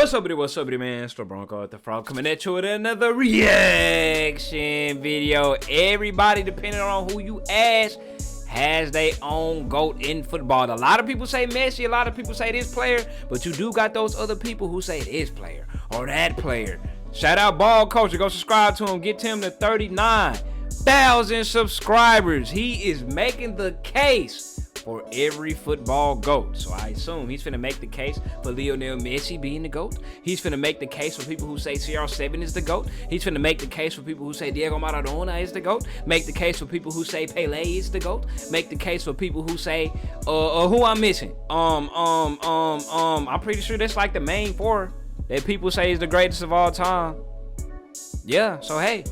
What's up, man? It's the Bronco at the Frog coming at you with another reaction video. Everybody, depending on who you ask, has their own GOAT in football. A lot of people say Messi, a lot of people say this player, but you do got those other people who say this player or that player. Shout out Ball Culture. Go subscribe to him. Get him to 39,000 subscribers. He is making the case for every football GOAT. So I assume he's finna make the case for Lionel Messi being the GOAT. He's finna make the case for people who say CR7 is the GOAT. He's finna make the case for people who say Diego Maradona is the GOAT. Make the case for people who say Pele is the GOAT. Make the case for people who say who I'm missing. I'm pretty sure that's like the main four that people say is the greatest of all time. Yeah, so hey.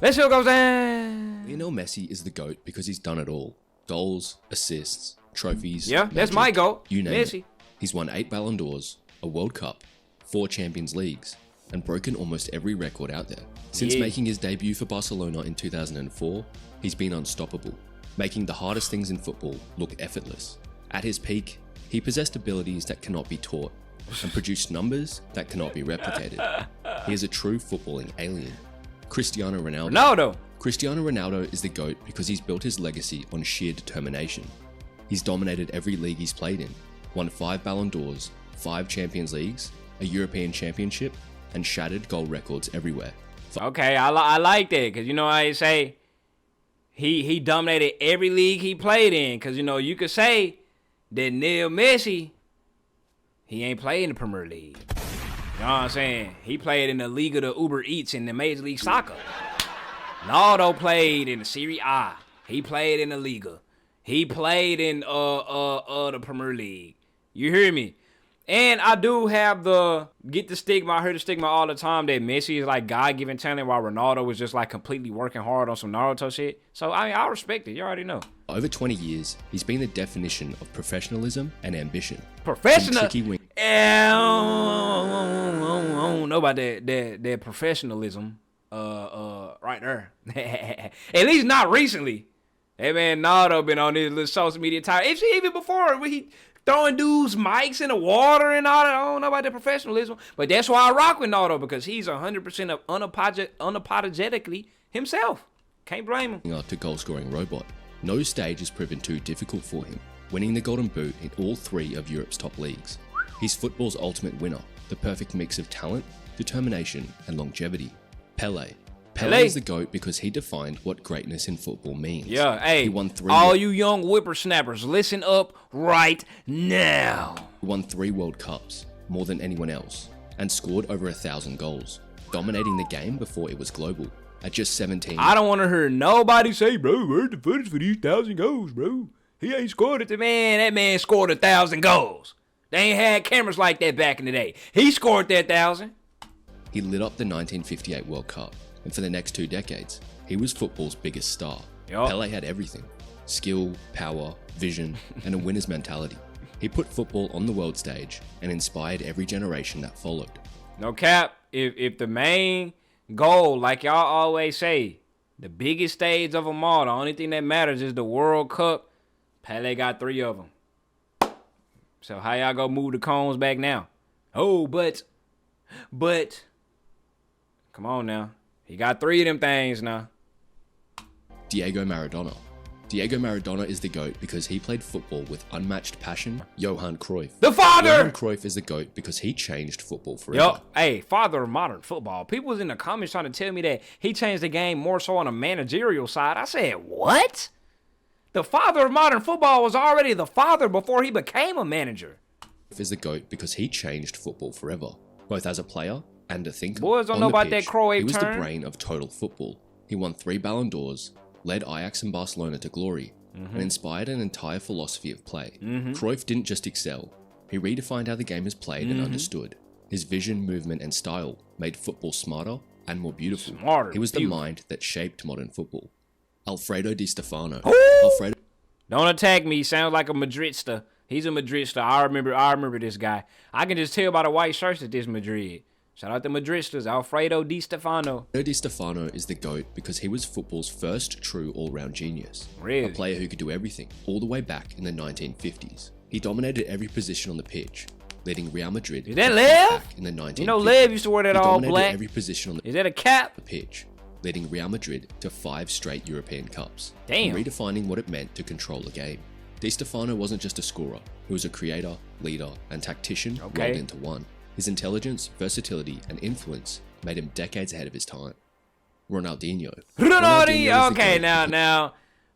Let's see what goes down. Lionel Messi is the GOAT because he's done it all. Goals, assists, trophies. Yeah, that's my GOAT. You name Messi. it. He's won 8 Ballon d'Ors, a World Cup, 4 Champions Leagues, and broken almost every record out there. Since making his debut for Barcelona in 2004, he's been unstoppable, making the hardest things in football look effortless. At his peak, he possessed abilities that cannot be taught and produced numbers that cannot be replicated. He is a true footballing alien. Cristiano Ronaldo. Cristiano Ronaldo is the GOAT because he's built his legacy on sheer determination. He's dominated every league he's played in, won 5 Ballon d'Ors, 5 Champions Leagues, a European Championship, and shattered goal records everywhere. Okay, I like that because you know I say he dominated every league he played in because you know you could say that Lionel Messi he ain't played in the Premier League. You know what I'm saying? He played in the League of the Uber Eats in the Major League Soccer. Ronaldo played in the Serie A. He played in the Liga. He played in the Premier League. You hear me? And I do have get the stigma. I heard the stigma all the time that Messi is like God-given talent while Ronaldo was just like completely working hard on some Naruto shit. So I mean, I respect it. You already know. Over 20 years, he's been the definition of professionalism and ambition. Professional? I don't know about that professionalism right there. At least not recently. Hey man, Ronaldo been on this little social media time. Even before when he throwing dudes mics in the water and all that. I don't know about the professionalism, but that's why I rock with Ronaldo because he's 100% unapologetically himself. Can't blame him. To goal-scoring robot. No stage has proven too difficult for him, winning the Golden Boot in all 3 of Europe's top leagues. He's football's ultimate winner, the perfect mix of talent, determination, and longevity. Pele is the GOAT because he defined what greatness in football means. Yeah, hey, he won 3 all you young whippersnappers, listen up right now. He won 3 World Cups, more than anyone else, and scored over 1,000 goals, dominating the game before it was global. At just 17, I don't want to hear nobody say, bro, where's the footage for these 1,000 goals, bro? He ain't scored it. That man scored 1,000 goals. They ain't had cameras like that back in the day. He scored that 1,000. He lit up the 1958 World Cup, and for the next 2 decades, he was football's biggest star. Yep. Pele had everything: skill, power, vision, and a winner's mentality. He put football on the world stage and inspired every generation that followed. No cap, if the main goal, like y'all always say, the biggest stage of them all, the only thing that matters is the World Cup, Pele got 3 of them. So how y'all go move the cones back now? Oh, but, come on now. He got 3 of them things now. Diego Maradona. Diego Maradona is the GOAT because he played football with unmatched passion. Johan Cruyff. The father! Johan Cruyff is the GOAT because he changed football forever. Yup. Hey, father of modern football. People was in the comments trying to tell me that he changed the game more so on a managerial side. I said, what? The father of modern football was already the father before he became a manager. Is the GOAT because he changed football forever, both as a player and a thinker. Boys don't know about that Cruyff He was turn. the brain of total football. He won 3 Ballon d'Ors, led Ajax and Barcelona to glory, and inspired an entire philosophy of play. Cruyff didn't just excel, he redefined how the game is played and understood. His vision, movement, and style made football smarter and more beautiful. He was the mind that shaped modern football. Alfredo Di Stfano. Don't attack me. He sounds like a Madridista. He's a Madridista. I remember this guy. I can just tell by the white shirts that this Madrid. Shout out to Madristas, Alfredo Di Stfano. Alfredo Di Stfano is the GOAT because he was football's first true all-round genius. Really? A player who could do everything, all the way back in the 1950s. He dominated every position on the pitch, leading Real Madrid Is that Lev? in the 1950s. You know Lev used to wear that all black. Every position on the Is that a cap? pitch, leading Real Madrid to 5 straight European Cups. Damn. And redefining what it meant to control the game. Di Stefano wasn't just a scorer, he was a creator, leader, and tactician rolled into one. His intelligence, versatility, and influence made him decades ahead of his time. Ronaldinho. Okay, now.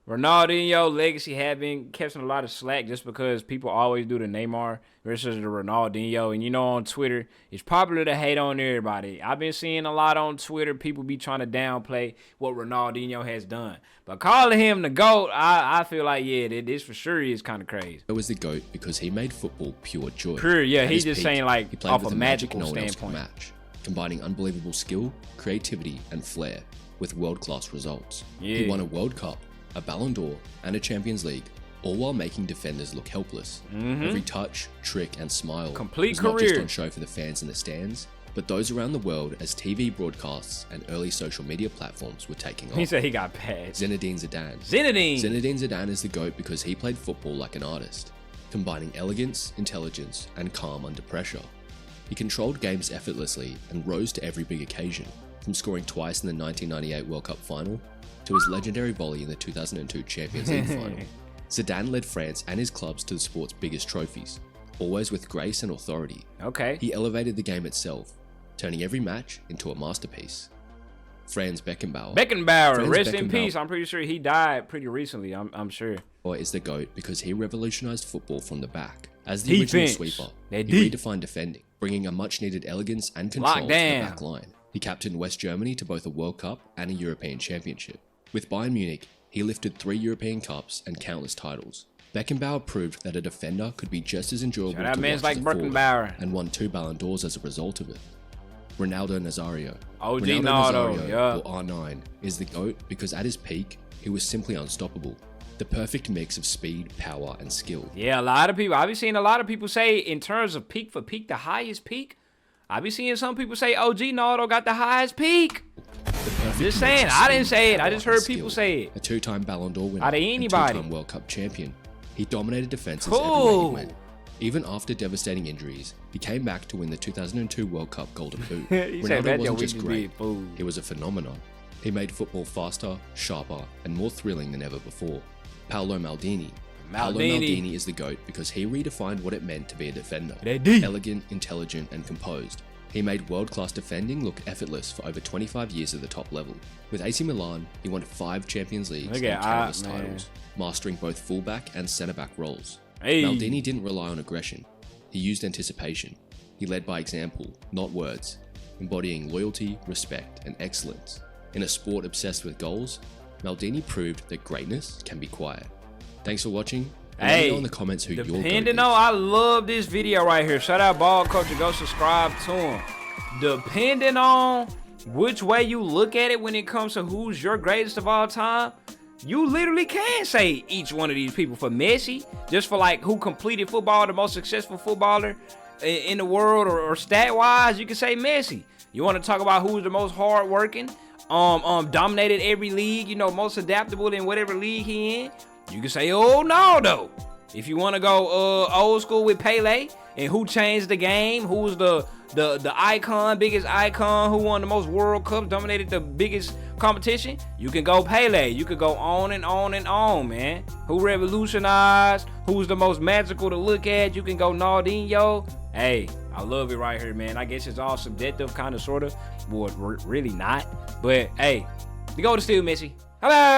Ronaldinho legacy had been catching a lot of slack just because people always do the Neymar versus the Ronaldinho. And you know, on Twitter, it's popular to hate on everybody. I've been seeing a lot on Twitter, people be trying to downplay what Ronaldinho has done. But calling him the GOAT, I feel like, yeah, this for sure is kind of crazy. He was the GOAT because he made football pure joy. Pure, yeah, At he's his just peak, saying like he played off with a magic magical no one else could standpoint. match, combining unbelievable skill, creativity, and flair with world-class results. Yeah. He won a World Cup, a Ballon d'Or, and a Champions League, all while making defenders look helpless. Every touch, trick, and smile Complete was not just career. on show for the fans in the stands, but those around the world as TV broadcasts and early social media platforms were taking off. He said he got pads. Zinedine Zidane. Zinedine Zidane is the GOAT because he played football like an artist, combining elegance, intelligence, and calm under pressure. He controlled games effortlessly and rose to every big occasion, from scoring twice in the 1998 World Cup final to his legendary volley in the 2002 Champions League final. Zidane led France and his clubs to the sport's biggest trophies, always with grace and authority. Okay. He elevated the game itself, turning every match into a masterpiece. Franz Beckenbauer. Beckenbauer, rest in peace. I'm pretty sure he died pretty recently. I'm sure. Is the GOAT because he revolutionized football from the back. As the original sweeper, he redefined defending, bringing a much-needed elegance and control to the back line. He captained West Germany to both a World Cup and a European Championship. With Bayern Munich, he lifted 3 European Cups and countless titles. Beckenbauer proved that a defender could be just as enjoyable to watch as a forward, and won 2 Ballon d'Ors as a result of it. Ronaldo Nazario. Ronaldo, or R9, is the GOAT because at his peak, he was simply unstoppable. The perfect mix of speed, power, and skill. Yeah, a lot of people. I've been seeing a lot of people say, in terms of peak for peak, the highest peak. I've been seeing some people say, OG Nardo got the highest peak. Just saying. I didn't say it. I just heard people say it. A 2-time Ballon d'Or winner. Out of anybody. 2-time World Cup champion. He dominated defenses everywhere he went. Even after devastating injuries, he came back to win the 2002 World Cup Golden Boot. Ronaldo wasn't just great. He was a phenomenon. He made football faster, sharper, and more thrilling than ever before. Paolo Maldini. Paolo Maldini is the GOAT because he redefined what it meant to be a defender. Elegant, intelligent, and composed. He made world-class defending look effortless for over 25 years at the top level. With AC Milan, he won 5 Champions Leagues and countless titles, mastering both fullback and centre-back roles. Maldini didn't rely on aggression. He used anticipation. He led by example, not words, embodying loyalty, respect, and excellence. In a sport obsessed with goals, Maldini proved that greatness can be quiet. Thanks for watching. Let me know in the comments who your GOAT is. I love this video right here. Shout out Ball Culture. Go subscribe to him. Depending on which way you look at it when it comes to who's your greatest of all time, you literally can say each one of these people. For Messi, just for like who completed football, the most successful footballer in the world, or stat-wise, you can say Messi. You want to talk about who's the most hard-working, dominated every league, you know, most adaptable in whatever league he in, you can say Ronaldo. If you want to go old school with Pele and who changed the game, who was the icon, biggest icon, who won the most World Cups, dominated the biggest competition, you can go Pele. You could go on and on and on, man. Who revolutionized, who's the most magical to look at, you can go Ronaldinho. Hey, I love it right here, man. I guess it's all subjective, kind of, sort of. Well, really not. But, hey, the GOAT is still Messi. Hello.